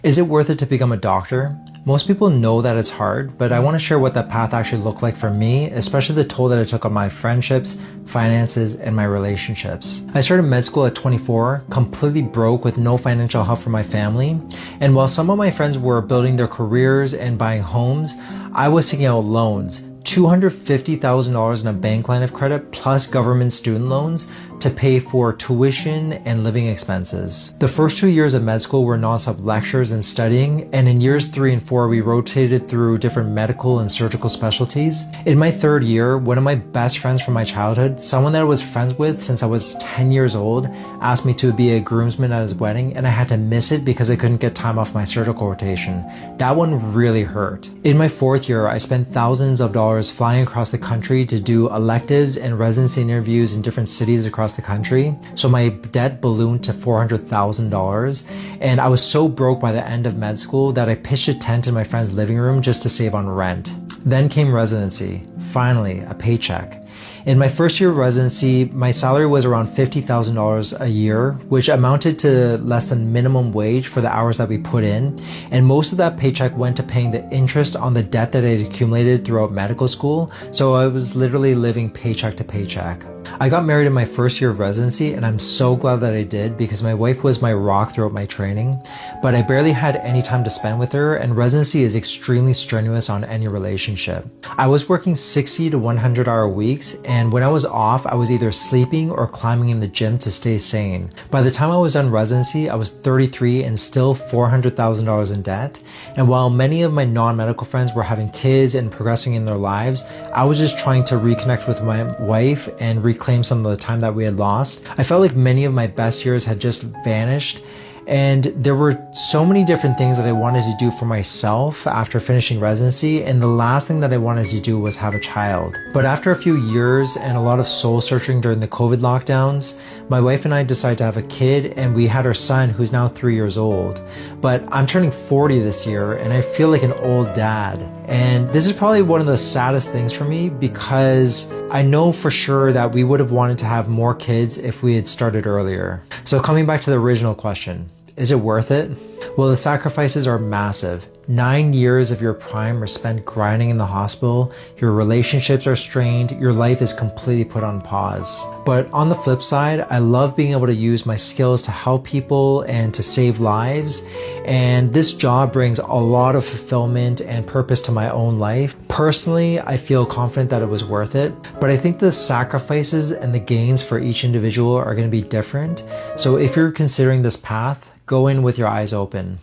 Is it worth it to become a doctor? Most people know that it's hard, but I want to share what that path actually looked like for me, especially the toll that it took on my friendships, finances, and my relationships. I started med school at 24, completely broke with no financial help from my family. And while some of my friends were building their careers and buying homes, I was taking out loans, $250,000 in a bank line of credit plus government student loans to pay for tuition and living expenses. The first 2 years of med school were nonstop lectures and studying, and in years 3 and 4 we rotated through different medical and surgical specialties. In my third year, one of my best friends from my childhood, someone that I was friends with since I was 10 years old, asked me to be a groomsman at his wedding, and I had to miss it because I couldn't get time off my surgical rotation. That one really hurt. In my fourth year, I spent thousands of dollars flying across the country to do electives and residency interviews in different cities across the country. So my debt ballooned to $400,000, and I was so broke by the end of med school that I pitched a tent in my friend's living room just to save on rent. Then came residency. Finally, a paycheck. In my first year of residency, my salary was around $50,000 a year, which amounted to less than minimum wage for the hours that we put in. And most of that paycheck went to paying the interest on the debt that I had accumulated throughout medical school. So I was literally living paycheck to paycheck. I got married in my first year of residency, and I'm so glad that I did because my wife was my rock throughout my training, but I barely had any time to spend with her, and residency is extremely strenuous on any relationship. I was working 60 to 100-hour weeks, and when I was off, I was either sleeping or climbing in the gym to stay sane. By the time I was done residency, I was 33 and still $400,000 in debt, and while many of my non-medical friends were having kids and progressing in their lives, I was just trying to reconnect with my wife and reclaim some of the time that we had lost. I felt like many of my best years had just vanished, and there were so many different things that I wanted to do for myself after finishing residency, and the last thing that I wanted to do was have a child. But after a few years and a lot of soul searching during the COVID lockdowns, my wife and I decided to have a kid, and we had our son, who's now 3 years old. But I'm turning 40 this year, and I feel like an old dad. And this is probably one of the saddest things for me because I know for sure that we would have wanted to have more kids if we had started earlier. So coming back to the original question, is it worth it? Well, the sacrifices are massive. 9 years of your prime are spent grinding in the hospital, your relationships are strained, your life is completely put on pause. But on the flip side, I love being able to use my skills to help people and to save lives. And this job brings a lot of fulfillment and purpose to my own life. Personally, I feel confident that it was worth it, but I think the sacrifices and the gains for each individual are going to be different. So if you're considering this path, go in with your eyes open.